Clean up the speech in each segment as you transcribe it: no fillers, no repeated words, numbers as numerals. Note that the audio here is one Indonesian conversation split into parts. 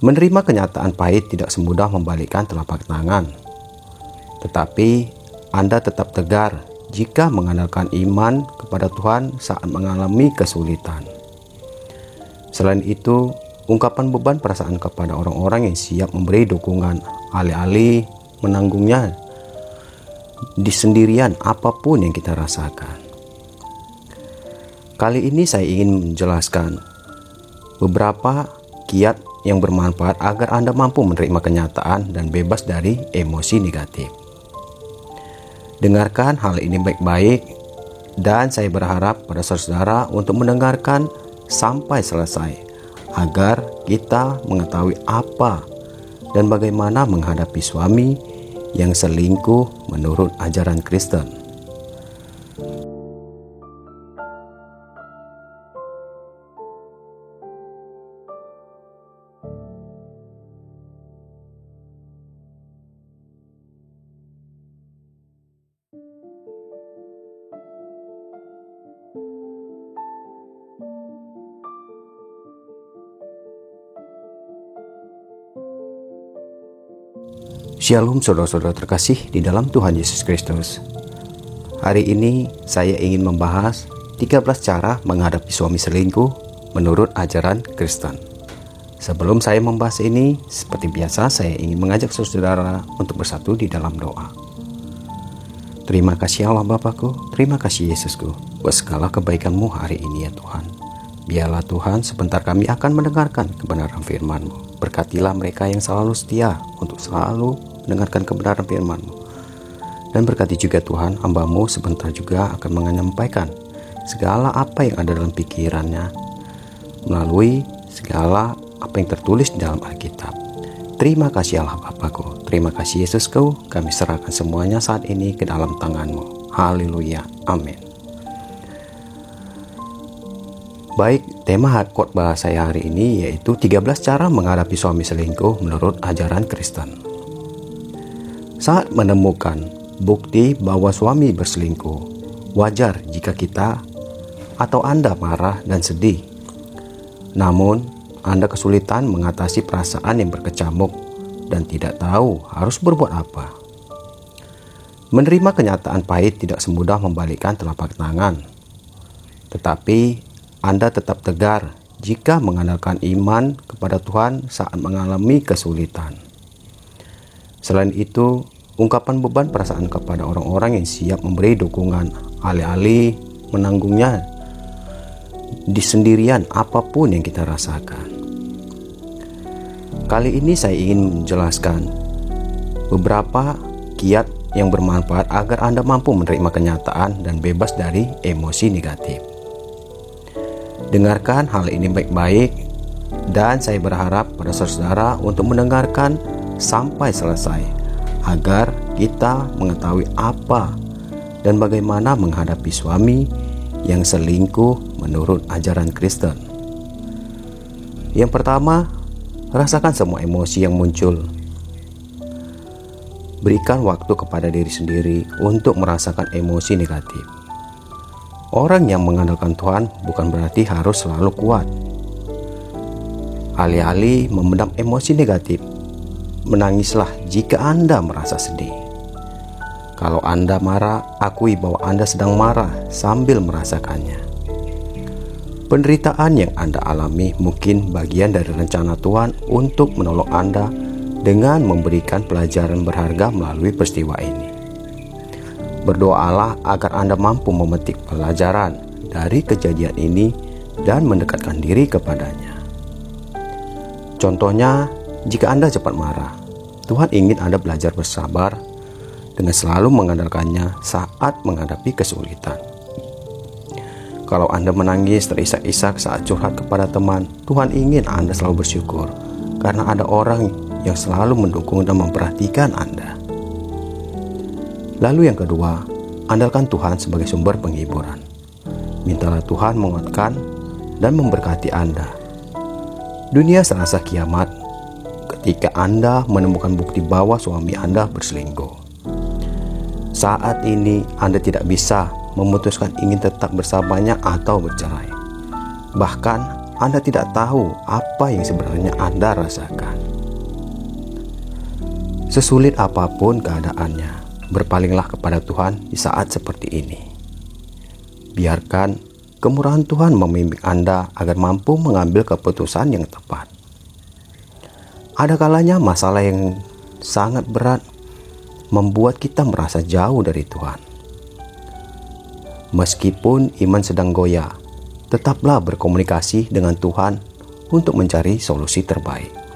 Menerima kenyataan pahit tidak semudah membalikkan telapak tangan. Tetapi Anda tetap tegar jika mengandalkan iman kepada Tuhan saat mengalami kesulitan. Selain itu, ungkapan beban perasaan kepada orang-orang yang siap memberi dukungan, alih-alih menanggungnya di sendirian apapun yang kita rasakan. Kali ini saya ingin menjelaskan beberapa kiat yang bermanfaat agar Anda mampu menerima kenyataan dan bebas dari emosi negatif. Dengarkan hal ini baik-baik, dan saya berharap pada saudara untuk mendengarkan sampai selesai agar kita mengetahui apa dan bagaimana menghadapi suami yang selingkuh menurut ajaran Kristen. Shalom saudara-saudara terkasih di dalam Tuhan Yesus Kristus. Hari ini saya ingin membahas 13 cara menghadapi suami selingkuh menurut ajaran Kristen. Sebelum saya membahas ini, seperti biasa saya ingin mengajak saudara untuk bersatu di dalam doa. Terima kasih Allah Bapakku, terima kasih Yesusku, buat segala kebaikan-Mu hari ini ya Tuhan. Biarlah Tuhan sebentar kami akan mendengarkan kebenaran firman-Mu. Berkatilah mereka yang selalu setia untuk selalu mendengarkan kebenaran firman-Mu. Dan berkati juga Tuhan, hamba-Mu sebentar juga akan menyampaikan segala apa yang ada dalam pikirannya melalui segala apa yang tertulis di dalam Alkitab. Terima kasih Allah Bapakku, terima kasih Yesusku, kami serahkan semuanya saat ini ke dalam tangan-Mu. Haleluya, amin. Baik, tema khotbah saya hari ini yaitu 13 cara menghadapi suami selingkuh menurut ajaran Kristen. Saat menemukan bukti bahwa suami berselingkuh, wajar jika kita atau Anda marah dan sedih. Namun, Anda kesulitan mengatasi perasaan yang berkecamuk dan tidak tahu harus berbuat apa. Menerima kenyataan pahit tidak semudah membalikkan telapak tangan. Tetapi Anda tetap tegar jika mengandalkan iman kepada Tuhan saat mengalami kesulitan. Selain itu, ungkapan beban perasaan kepada orang-orang yang siap memberi dukungan, alih-alih menanggungnya di sendirian apapun yang kita rasakan. Kali ini saya ingin menjelaskan beberapa kiat yang bermanfaat agar Anda mampu menerima kenyataan dan bebas dari emosi negatif. Dengarkan hal ini baik-baik, dan saya berharap pada saudara untuk mendengarkan sampai selesai agar kita mengetahui apa dan bagaimana menghadapi suami yang selingkuh menurut ajaran Kristen. Yang pertama, rasakan semua emosi yang muncul. Berikan waktu kepada diri sendiri untuk merasakan emosi negatif. Orang yang mengandalkan Tuhan bukan berarti harus selalu kuat. Alih-alih memendam emosi negatif, menangislah jika Anda merasa sedih. Kalau Anda marah, akui bahwa Anda sedang marah sambil merasakannya. Penderitaan yang Anda alami mungkin bagian dari rencana Tuhan untuk menolong Anda dengan memberikan pelajaran berharga melalui peristiwa ini. Berdoalah agar Anda mampu memetik pelajaran dari kejadian ini dan mendekatkan diri kepadanya. Contohnya, jika Anda cepat marah, Tuhan ingin Anda belajar bersabar dengan selalu mengandalkannya saat menghadapi kesulitan. Kalau Anda menangis terisak-isak saat curhat kepada teman, Tuhan ingin Anda selalu bersyukur karena ada orang yang selalu mendukung dan memperhatikan Anda. Lalu yang kedua, andalkan Tuhan sebagai sumber penghiburan. Mintalah Tuhan menguatkan dan memberkati Anda. Dunia serasa kiamat ketika Anda menemukan bukti bahwa suami Anda berselingkuh. Saat ini Anda tidak bisa memutuskan ingin tetap bersamanya atau bercerai. Bahkan Anda tidak tahu apa yang sebenarnya Anda rasakan. Sesulit apapun keadaannya, berpalinglah kepada Tuhan di saat seperti ini. Biarkan kemurahan Tuhan membimbing Anda agar mampu mengambil keputusan yang tepat. Ada kalanya masalah yang sangat berat membuat kita merasa jauh dari Tuhan. Meskipun iman sedang goyah, tetaplah berkomunikasi dengan Tuhan untuk mencari solusi terbaik.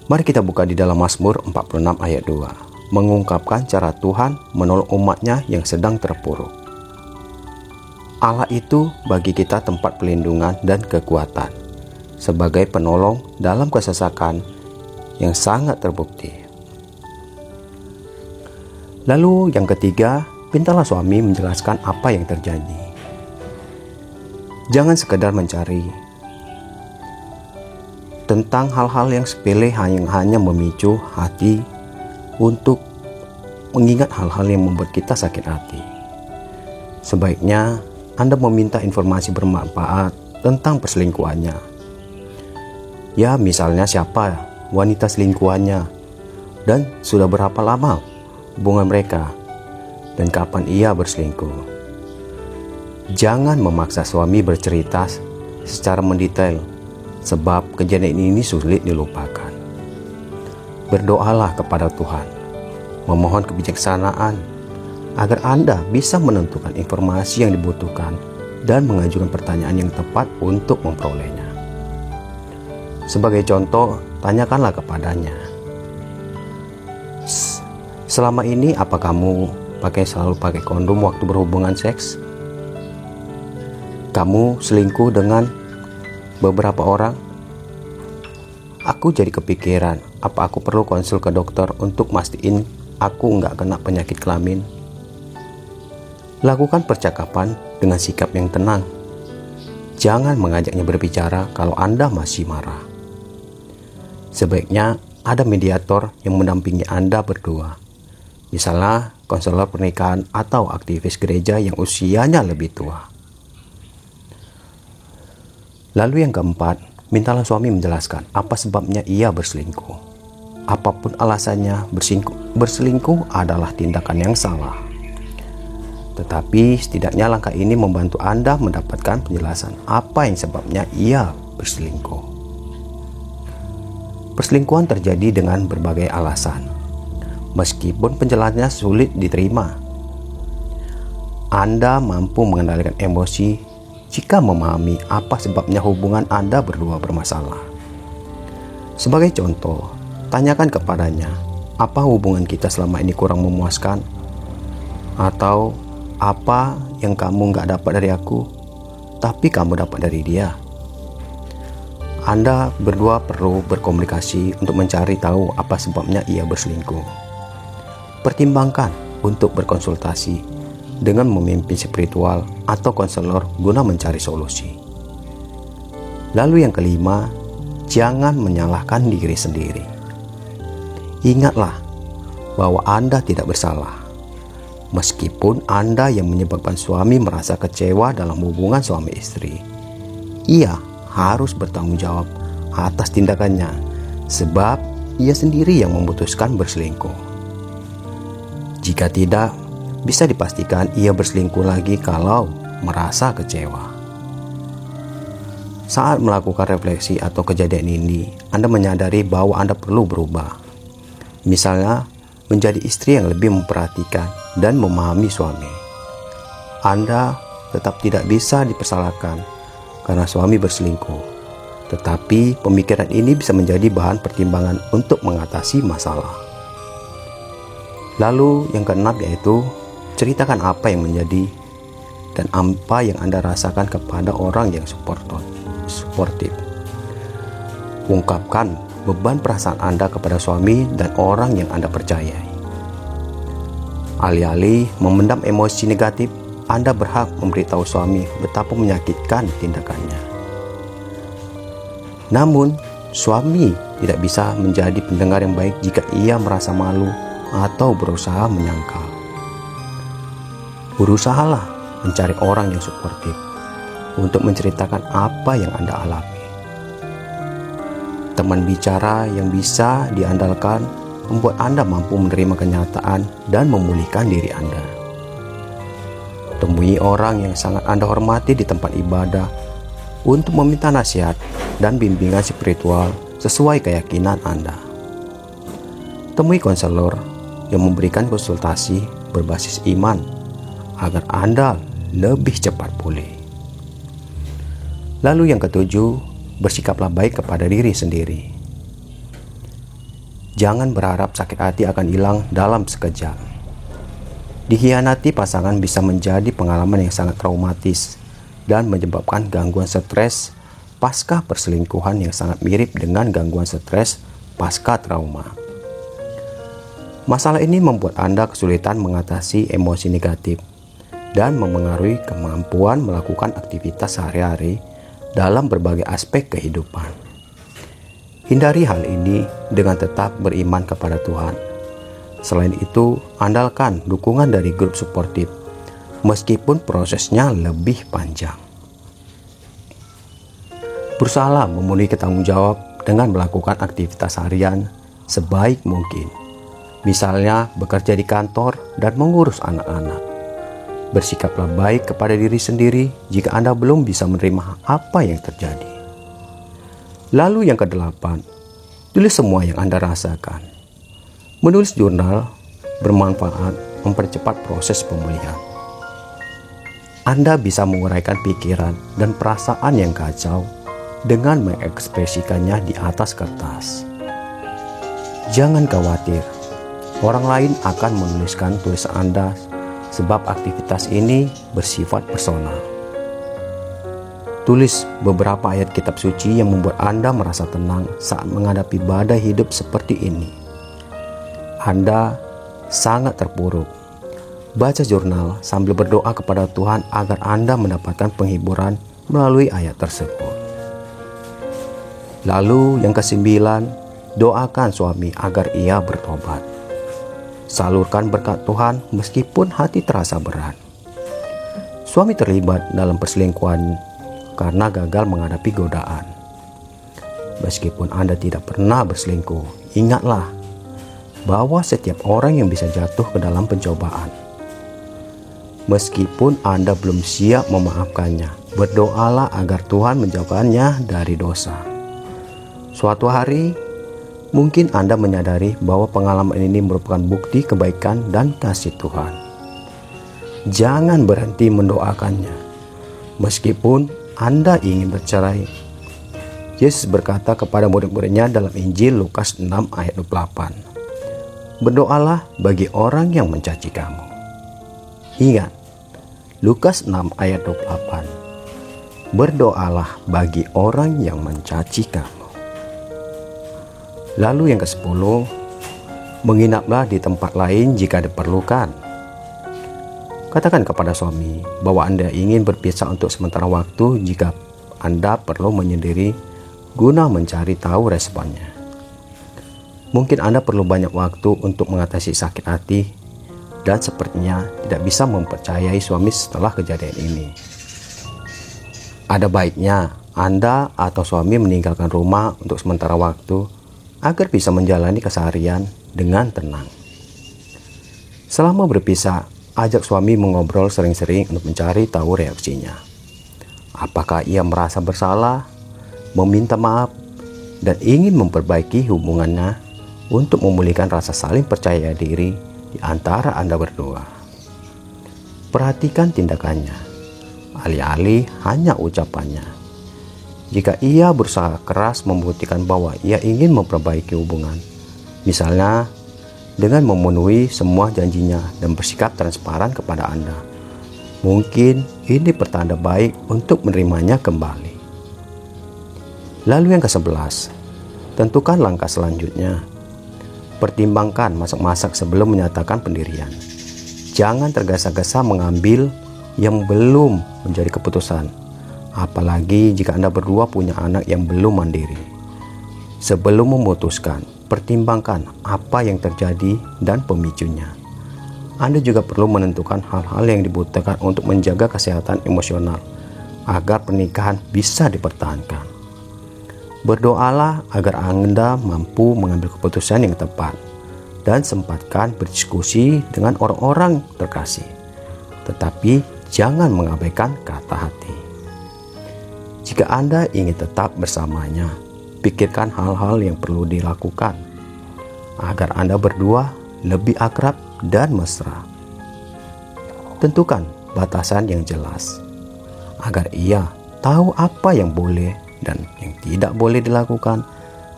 Mari kita buka di dalam Mazmur 46 ayat 2, mengungkapkan cara Tuhan menolong umatnya yang sedang terpuruk. Allah itu bagi kita tempat pelindungan dan kekuatan, sebagai penolong dalam kesesakan yang sangat terbukti. Lalu yang ketiga, mintalah suami menjelaskan apa yang terjadi. Jangan sekedar mencari tentang hal-hal yang sepele yang hanya memicu hati untuk mengingat hal-hal yang membuat kita sakit hati. Sebaiknya Anda meminta informasi bermanfaat tentang perselingkuhannya. Ya, misalnya siapa wanita selingkuhannya dan sudah berapa lama hubungan mereka, dan kapan ia berselingkuh. Jangan memaksa suami bercerita secara mendetail, sebab kejadian ini sulit dilupakan. Berdoalah kepada Tuhan, memohon kebijaksanaan agar Anda bisa menentukan informasi yang dibutuhkan dan mengajukan pertanyaan yang tepat untuk memperolehnya. Sebagai contoh, tanyakanlah kepadanya, selama ini apa kamu selalu pakai kondom waktu berhubungan seks? Kamu selingkuh dengan beberapa orang? Aku jadi kepikiran, apa aku perlu konsul ke dokter untuk mastiin aku nggak kena penyakit kelamin? Lakukan percakapan dengan sikap yang tenang. Jangan mengajaknya berbicara kalau Anda masih marah. Sebaiknya ada mediator yang mendampingi Anda berdua. Misalnya konselor pernikahan atau aktivis gereja yang usianya lebih tua. Lalu yang keempat, mintalah suami menjelaskan apa sebabnya ia berselingkuh. Apapun alasannya, berselingkuh adalah tindakan yang salah. Tetapi setidaknya langkah ini membantu Anda mendapatkan penjelasan apa yang sebabnya ia berselingkuh. Perselingkuhan terjadi dengan berbagai alasan. Meskipun penjelasannya sulit diterima, Anda mampu mengendalikan emosi jika memahami apa sebabnya hubungan Anda berdua bermasalah. Sebagai contoh, tanyakan kepadanya, apa hubungan kita selama ini kurang memuaskan? Atau apa yang kamu gak dapat dari aku, tapi kamu dapat dari dia? Anda berdua perlu berkomunikasi untuk mencari tahu apa sebabnya ia berselingkuh. Pertimbangkan untuk berkonsultasi dengan memimpin spiritual atau konselor guna mencari solusi. Lalu yang kelima, jangan menyalahkan diri sendiri. Ingatlah bahwa Anda tidak bersalah. Meskipun Anda yang menyebabkan suami merasa kecewa dalam hubungan suami istri, ia harus bertanggung jawab atas tindakannya, sebab ia sendiri yang memutuskan berselingkuh. Jika tidak, bisa dipastikan ia berselingkuh lagi kalau merasa kecewa. Saat melakukan refleksi atau kejadian ini, Anda menyadari bahwa Anda perlu berubah. Misalnya, menjadi istri yang lebih memperhatikan dan memahami suami. Anda tetap tidak bisa dipersalahkan karena suami berselingkuh. Tetapi pemikiran ini bisa menjadi bahan pertimbangan untuk mengatasi masalah. Lalu yang keenam yaitu ceritakan apa yang menjadi dan apa yang Anda rasakan kepada orang yang suportif. Ungkapkan beban perasaan Anda kepada suami dan orang yang Anda percayai. Alih-alih memendam emosi negatif, Anda berhak memberitahu suami betapa menyakitkan tindakannya. Namun, suami tidak bisa menjadi pendengar yang baik jika ia merasa malu atau berusaha menyangkal. Berusahalah mencari orang yang suportif untuk menceritakan apa yang Anda alami. Teman bicara yang bisa diandalkan membuat Anda mampu menerima kenyataan dan memulihkan diri Anda. Temui orang yang sangat Anda hormati di tempat ibadah untuk meminta nasihat dan bimbingan spiritual sesuai keyakinan Anda. Temui konselor yang memberikan konsultasi berbasis iman agar Anda lebih cepat pulih. Lalu yang ketujuh, bersikaplah baik kepada diri sendiri. Jangan berharap sakit hati akan hilang dalam sekejap. Dikhianati pasangan bisa menjadi pengalaman yang sangat traumatis dan menyebabkan gangguan stres pasca perselingkuhan yang sangat mirip dengan gangguan stres pasca trauma. Masalah ini membuat Anda kesulitan mengatasi emosi negatif dan memengaruhi kemampuan melakukan aktivitas sehari-hari dalam berbagai aspek kehidupan. Hindari hal ini dengan tetap beriman kepada Tuhan. Selain itu, andalkan dukungan dari grup suportif, meskipun prosesnya lebih panjang. Berusahalah memenuhi tanggung jawab dengan melakukan aktivitas harian sebaik mungkin. Misalnya, bekerja di kantor dan mengurus anak-anak. Bersikaplah baik kepada diri sendiri jika Anda belum bisa menerima apa yang terjadi. Lalu yang kedelapan, tulis semua yang Anda rasakan. Menulis jurnal bermanfaat mempercepat proses pemulihan. Anda bisa menguraikan pikiran dan perasaan yang kacau dengan mengekspresikannya di atas kertas. Jangan khawatir, orang lain akan menuliskan tulisan Anda sebab aktivitas ini bersifat personal. Tulis beberapa ayat kitab suci yang membuat Anda merasa tenang saat menghadapi badai hidup seperti ini. Anda sangat terpuruk. Baca jurnal sambil berdoa kepada Tuhan agar Anda mendapatkan penghiburan melalui ayat tersebut. Lalu yang kesembilan, doakan suami agar ia bertobat. Salurkan berkat Tuhan meskipun hati terasa berat. Suami terlibat dalam perselingkuhan karena gagal menghadapi godaan. Meskipun Anda tidak pernah berselingkuh, ingatlah bahwa setiap orang yang bisa jatuh ke dalam pencobaan. Meskipun Anda belum siap memaafkannya, berdoalah agar Tuhan menjauhkannya dari dosa. Suatu hari, mungkin Anda menyadari bahwa pengalaman ini merupakan bukti kebaikan dan kasih Tuhan. Jangan berhenti mendoakannya. Meskipun Anda ingin bercerai. Yesus berkata kepada murid-muridnya dalam Injil Lukas 6 ayat 28. Berdoalah bagi orang yang mencaci kamu. Ingat, Lukas 6 ayat 28. Berdoalah bagi orang yang mencaci kamu. Lalu yang ke-10, menginaplah di tempat lain jika diperlukan. Katakan kepada suami bahwa Anda ingin berpisah untuk sementara waktu jika Anda perlu menyendiri guna mencari tahu responnya. Mungkin Anda perlu banyak waktu untuk mengatasi sakit hati dan sepertinya tidak bisa mempercayai suami setelah kejadian ini. Ada baiknya Anda atau suami meninggalkan rumah untuk sementara waktu agar bisa menjalani keseharian dengan tenang. Selama berpisah, ajak suami mengobrol sering-sering untuk mencari tahu reaksinya. Apakah ia merasa bersalah, meminta maaf, dan ingin memperbaiki hubungannya untuk memulihkan rasa saling percaya diri di antara Anda berdua. Perhatikan tindakannya, alih-alih hanya ucapannya. Jika ia berusaha keras membuktikan bahwa ia ingin memperbaiki hubungan, misalnya dengan memenuhi semua janjinya dan bersikap transparan kepada Anda, mungkin ini pertanda baik untuk menerimanya kembali. Lalu yang ke-11, tentukan langkah selanjutnya. Pertimbangkan masak-masak sebelum menyatakan pendirian. Jangan tergesa-gesa mengambil yang belum menjadi keputusan, apalagi jika Anda berdua punya anak yang belum mandiri. Sebelum memutuskan, pertimbangkan apa yang terjadi dan pemicunya. Anda juga perlu menentukan hal-hal yang dibutuhkan untuk menjaga kesehatan emosional agar pernikahan bisa dipertahankan. Berdoalah agar Anda mampu mengambil keputusan yang tepat dan sempatkan berdiskusi dengan orang-orang terkasih. Tetapi jangan mengabaikan kata hati. Jika Anda ingin tetap bersamanya, pikirkan hal-hal yang perlu dilakukan agar Anda berdua lebih akrab dan mesra. Tentukan batasan yang jelas agar ia tahu apa yang boleh dan yang tidak boleh dilakukan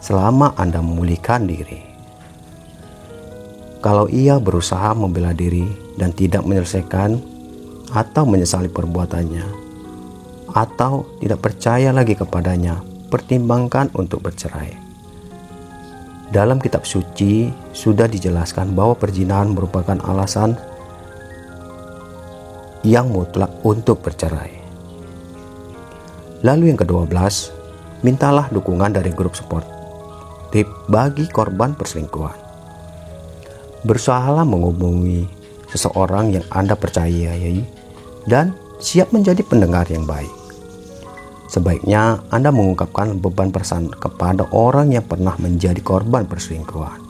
selama Anda memulihkan diri. Kalau ia berusaha membela diri dan tidak menyelesaikan atau menyesali perbuatannya, atau tidak percaya lagi kepadanya, pertimbangkan untuk bercerai. Dalam kitab suci sudah dijelaskan bahwa perzinahan merupakan alasan yang mutlak untuk bercerai. Lalu yang ke-12, mintalah dukungan dari grup suportif bagi korban perselingkuhan. Berusahalah menghubungi seseorang yang Anda percayai dan siap menjadi pendengar yang baik. Sebaiknya Anda mengungkapkan beban perasaan kepada orang yang pernah menjadi korban perselingkuhan.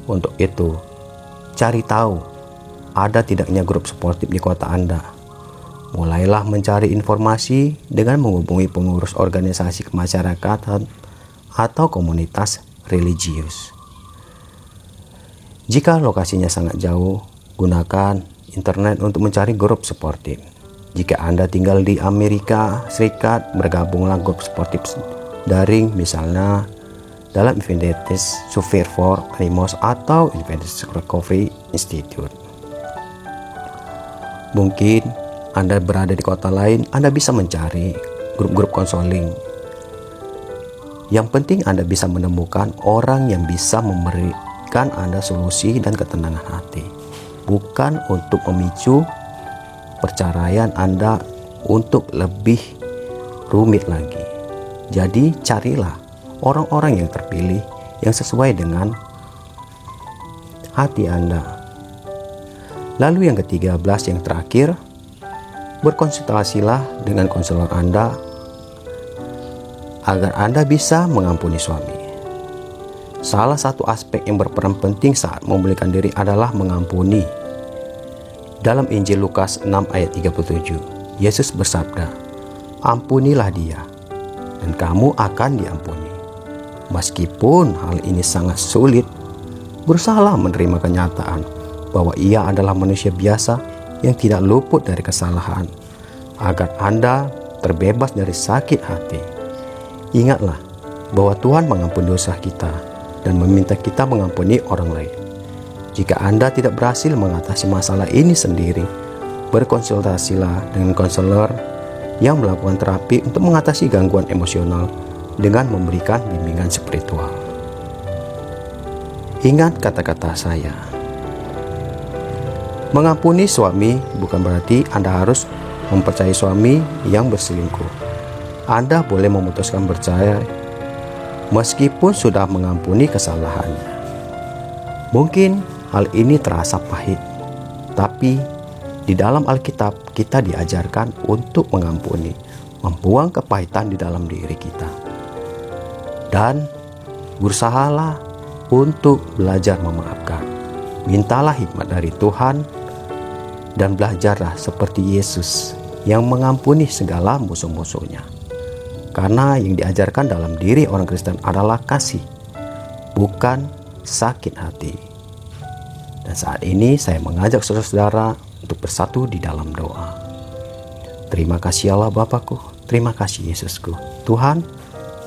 Untuk itu, cari tahu ada tidaknya grup suportif di kota Anda. Mulailah mencari informasi dengan menghubungi pengurus organisasi kemasyarakatan atau komunitas religius. Jika lokasinya sangat jauh, gunakan internet untuk mencari grup suportif. Jika Anda tinggal di Amerika Serikat, bergabunglah grup suportif daring, misalnya dalam Adventist Survivor for Animals atau Adventist Recovery Institute. Mungkin Anda berada di kota lain, Anda bisa mencari grup-grup konseling. Yang penting Anda bisa menemukan orang yang bisa memberikan Anda solusi dan ketenangan hati, bukan untuk memicu perceraian Anda untuk lebih rumit lagi. Jadi carilah orang-orang yang terpilih yang sesuai dengan hati Anda. Lalu yang ke-13, yang terakhir, berkonsultasilah dengan konselor Anda agar Anda bisa mengampuni suami. Salah satu aspek yang berperan penting saat memulihkan diri adalah mengampuni. Dalam Injil Lukas 6 ayat 37, Yesus bersabda, "Ampunilah dia, dan kamu akan diampuni." Meskipun hal ini sangat sulit, berusahalah menerima kenyataan bahwa ia adalah manusia biasa yang tidak luput dari kesalahan, agar Anda terbebas dari sakit hati. Ingatlah bahwa Tuhan mengampuni dosa kita dan meminta kita mengampuni orang lain. Jika Anda tidak berhasil mengatasi masalah ini sendiri, berkonsultasilah dengan konselor yang melakukan terapi untuk mengatasi gangguan emosional dengan memberikan bimbingan spiritual. Ingat kata-kata saya. Mengampuni suami bukan berarti Anda harus mempercayai suami yang berselingkuh. Anda boleh memutuskan bercerai meskipun sudah mengampuni kesalahannya. Mungkin hal ini terasa pahit, tapi di dalam Alkitab kita diajarkan untuk mengampuni, membuang kepahitan di dalam diri kita. Dan berusahalah untuk belajar memaafkan. Mintalah hikmat dari Tuhan dan belajarlah seperti Yesus yang mengampuni segala musuh-musuhnya. Karena yang diajarkan dalam diri orang Kristen adalah kasih, bukan sakit hati. Dan saat ini saya mengajak saudara-saudara untuk bersatu di dalam doa. Terima kasih Allah Bapakku, terima kasih Yesusku. Tuhan,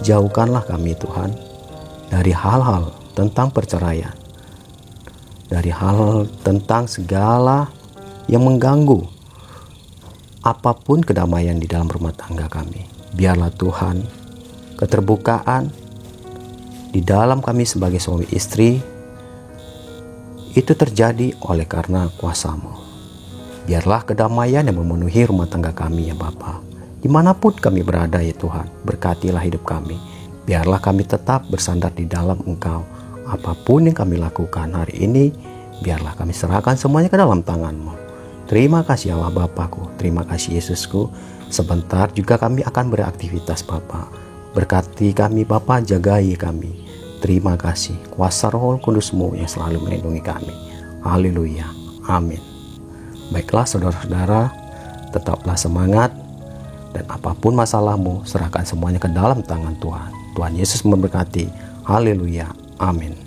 jauhkanlah kami Tuhan dari hal-hal tentang perceraian, dari hal tentang segala yang mengganggu apapun kedamaian di dalam rumah tangga kami. Biarlah Tuhan keterbukaan di dalam kami sebagai suami istri itu terjadi oleh karena kuasa-Mu. Biarlah kedamaian yang memenuhi rumah tangga kami ya Bapa. Dimanapun kami berada ya Tuhan, berkatilah hidup kami. Biarlah kami tetap bersandar di dalam Engkau. Apapun yang kami lakukan hari ini, biarlah kami serahkan semuanya ke dalam tangan-Mu. Terima kasih Allah Bapakku, terima kasih Yesusku. Sebentar juga kami akan beraktivitas Bapa. Berkati kami Bapa, jagai kami. Terima kasih kuasa Roh Kudus-Mu yang selalu melindungi kami. Haleluya. Amin. Baiklah saudara-saudara, tetaplah semangat, dan apapun masalahmu, serahkan semuanya ke dalam tangan Tuhan. Tuhan Yesus memberkati. Haleluya. Amin.